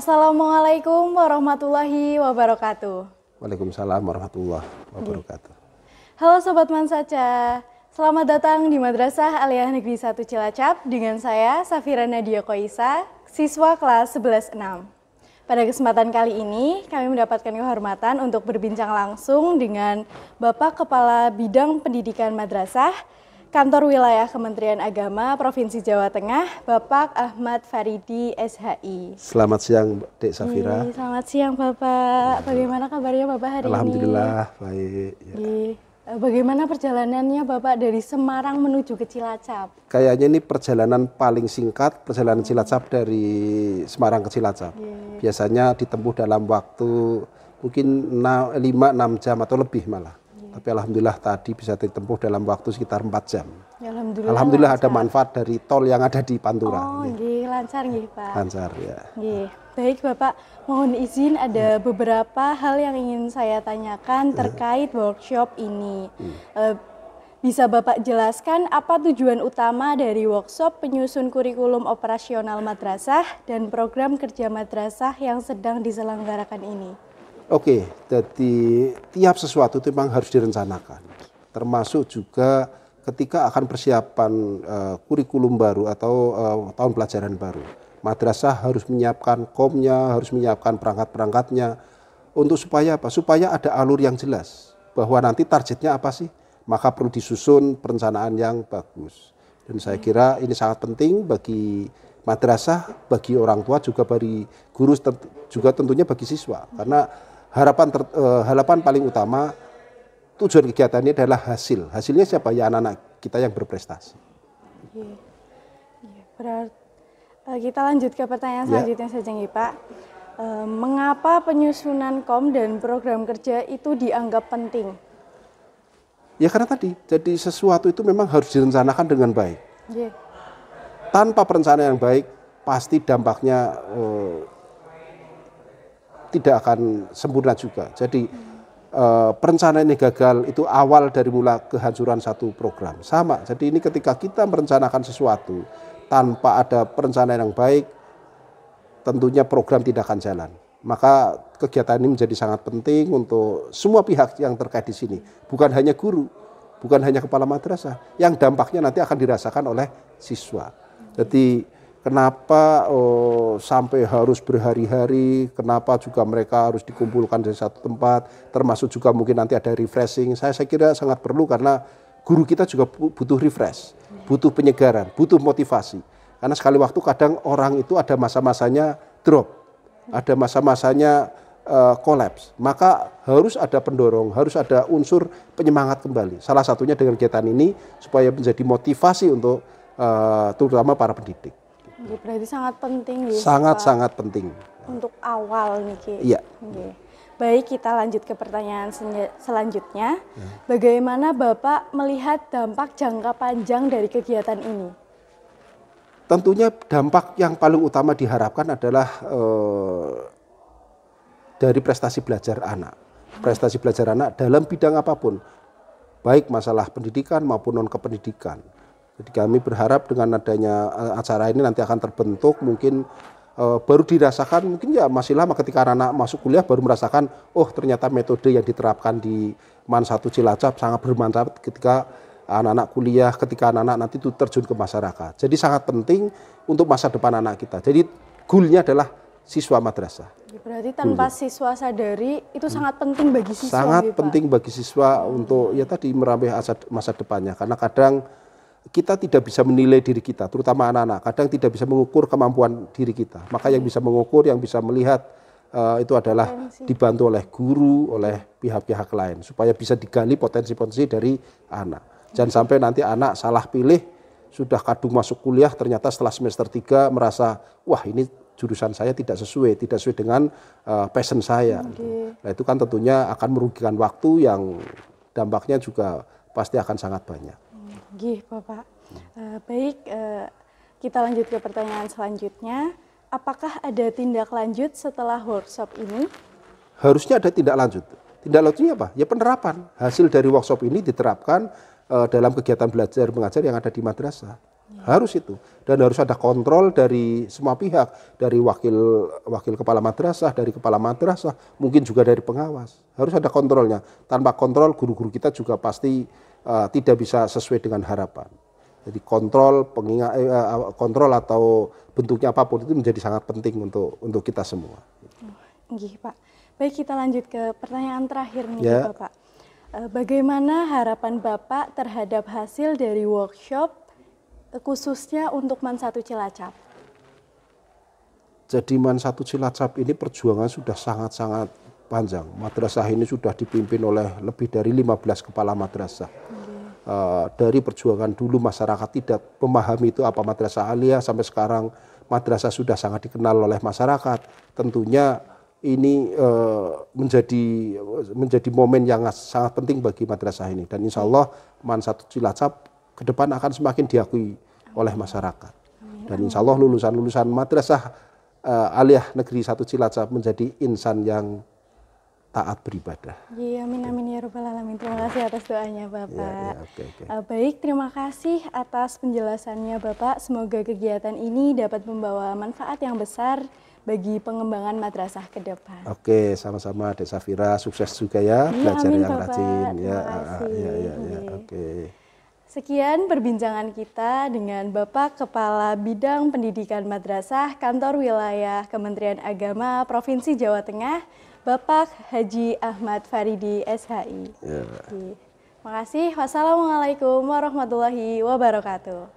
Assalamualaikum warahmatullahi wabarakatuh. Waalaikumsalam warahmatullahi wabarakatuh. Halo Sobat Mansaca, selamat datang di Madrasah Aliyah Negeri 1 Cilacap dengan saya Safira Nadia Koisa, siswa kelas 11-6. Pada kesempatan kali ini kami mendapatkan kehormatan untuk berbincang langsung dengan Bapak Kepala Bidang Pendidikan Madrasah Kantor Wilayah Kementerian Agama Provinsi Jawa Tengah, Bapak Ahmad Faridi SHI. Selamat siang, Dek Safira. Selamat siang, Bapak. Bagaimana kabarnya Bapak hari Alhamdulillah, ini? baik. Ya. Bagaimana perjalanannya Bapak dari Semarang menuju ke Cilacap? Kayaknya ini perjalanan paling singkat, perjalanan Cilacap dari Semarang ke Cilacap. Biasanya ditempuh dalam waktu mungkin 5-6 jam atau lebih malah. Tapi alhamdulillah tadi bisa ditempuh dalam waktu sekitar 4 jam. Ya, alhamdulillah ada manfaat dari tol yang ada di Pantura. Oh, lancar nggih, Pak. Lancar ya. Baik Bapak, mohon izin ada beberapa hal yang ingin saya tanyakan terkait workshop ini. Bisa Bapak jelaskan apa tujuan utama dari workshop penyusun kurikulum operasional madrasah dan program kerja madrasah yang sedang diselenggarakan ini? Oke, jadi tiap sesuatu itu memang harus direncanakan. Termasuk juga ketika akan persiapan kurikulum baru atau tahun pelajaran baru. Madrasah harus menyiapkan komnya, harus menyiapkan perangkat-perangkatnya. Untuk supaya apa? Supaya ada alur yang jelas. Bahwa nanti targetnya apa sih? Maka perlu disusun perencanaan yang bagus. Dan saya kira ini sangat penting bagi madrasah, bagi orang tua, juga bagi guru, juga tentunya bagi siswa. Karena harapan paling utama tujuan kegiatan ini adalah hasil. Hasilnya siapa? Ya anak-anak kita yang berprestasi. Berarti kita lanjut ke pertanyaan selanjutnya saja nih Pak. Mengapa penyusunan KOM dan program kerja itu dianggap penting? Ya karena tadi, jadi sesuatu itu memang harus direncanakan dengan baik. Tanpa perencanaan yang baik, pasti dampaknya tidak akan sempurna juga. Jadi perencanaan ini gagal, itu awal dari mula kehancuran satu program. Sama, jadi ini ketika kita merencanakan sesuatu tanpa ada perencanaan yang baik, tentunya program tidak akan jalan. Maka kegiatan ini menjadi sangat penting untuk semua pihak yang terkait di sini. Bukan hanya guru, bukan hanya kepala madrasah, yang dampaknya nanti akan dirasakan oleh siswa. Jadi kenapa sampai harus berhari-hari, kenapa juga mereka harus dikumpulkan dari satu tempat, termasuk juga mungkin nanti ada refreshing. Saya kira sangat perlu karena guru kita juga butuh refresh, butuh penyegaran, butuh motivasi. Karena sekali waktu kadang orang itu ada masa-masanya drop, ada masa-masanya kolaps. Maka harus ada pendorong, harus ada unsur penyemangat kembali. Salah satunya dengan kegiatan ini supaya menjadi motivasi untuk terutama para pendidik. Berarti sangat penting ya. Sangat penting. Untuk awal nih Ki. Iya. Baik, kita lanjut ke pertanyaan selanjutnya. Bagaimana Bapak melihat dampak jangka panjang dari kegiatan ini? Tentunya dampak yang paling utama diharapkan adalah dari prestasi belajar anak. Prestasi belajar anak dalam bidang apapun. Baik masalah pendidikan maupun non-kependidikan. Jadi kami berharap dengan adanya acara ini nanti akan terbentuk mungkin baru dirasakan, mungkin ya masih lama ketika anak-anak masuk kuliah baru merasakan, oh ternyata metode yang diterapkan di MAN 1 Cilacap sangat bermanfaat ketika anak-anak kuliah, ketika anak-anak nanti itu terjun ke masyarakat. Jadi sangat penting untuk masa depan anak kita. Jadi goalnya adalah siswa madrasah. Berarti tanpa siswa sadari itu sangat penting bagi siswa. Sangat penting bagi siswa untuk ya tadi meraih masa depannya. Karena kadang kita tidak bisa menilai diri kita, terutama anak-anak. Kadang tidak bisa mengukur kemampuan diri kita. Maka yang bisa mengukur, yang bisa melihat itu adalah dibantu oleh guru, oleh pihak-pihak lain. Supaya bisa digali potensi-potensi dari anak. Jangan sampai nanti anak salah pilih, sudah kadung masuk kuliah, ternyata setelah semester 3 merasa, wah ini jurusan saya tidak sesuai dengan passion saya. Nah itu kan tentunya akan merugikan waktu yang dampaknya juga pasti akan sangat banyak. Bapak. Baik, kita lanjut ke pertanyaan selanjutnya. Apakah ada tindak lanjut setelah workshop ini? Harusnya ada tindak lanjut. Tindak lanjutnya apa? Ya penerapan. Hasil dari workshop ini diterapkan dalam kegiatan belajar mengajar yang ada di madrasah. harus itu. Dan harus ada kontrol dari semua pihak, dari wakil kepala madrasah, dari kepala madrasah, mungkin juga dari pengawas. Harus ada kontrolnya. Tanpa kontrol guru-guru kita juga pasti tidak bisa sesuai dengan harapan. Jadi kontrol atau bentuknya apapun itu menjadi sangat penting untuk kita semua. Nggih, Pak. Baik, kita lanjut ke pertanyaan terakhir nih, ya. Bapak. Bagaimana harapan Bapak terhadap hasil dari workshop khususnya untuk MAN 1 Cilacap? Jadi MAN 1 Cilacap ini perjuangan sudah sangat-sangat panjang. Madrasah ini sudah dipimpin oleh lebih dari 15 kepala madrasah. Dari perjuangan dulu masyarakat tidak memahami itu apa madrasah aliyah, sampai sekarang madrasah sudah sangat dikenal oleh masyarakat. Tentunya ini menjadi momen yang sangat penting bagi madrasah ini, dan insya Allah MAN 1 Cilacap ke depan akan semakin diakui oleh masyarakat. Dan insya Allah lulusan madrasah aliyah negeri 1 Cilacap menjadi insan yang taat beribadah. Ya, amin amin ya rabbal alamin. Terima kasih atas doanya Bapak. Okay. Baik, terima kasih atas penjelasannya Bapak. Semoga kegiatan ini dapat membawa manfaat yang besar bagi pengembangan madrasah ke depan. Oke, sama-sama Dek Safira, sukses juga ya, belajar amin, yang Bapak. rajin. Ya, Oke. Sekian perbincangan kita dengan Bapak Kepala Bidang Pendidikan Madrasah Kantor Wilayah Kementerian Agama Provinsi Jawa Tengah, Bapak Haji Ahmad Faridi SHI. Terima kasih. Wassalamualaikum warahmatullahi wabarakatuh.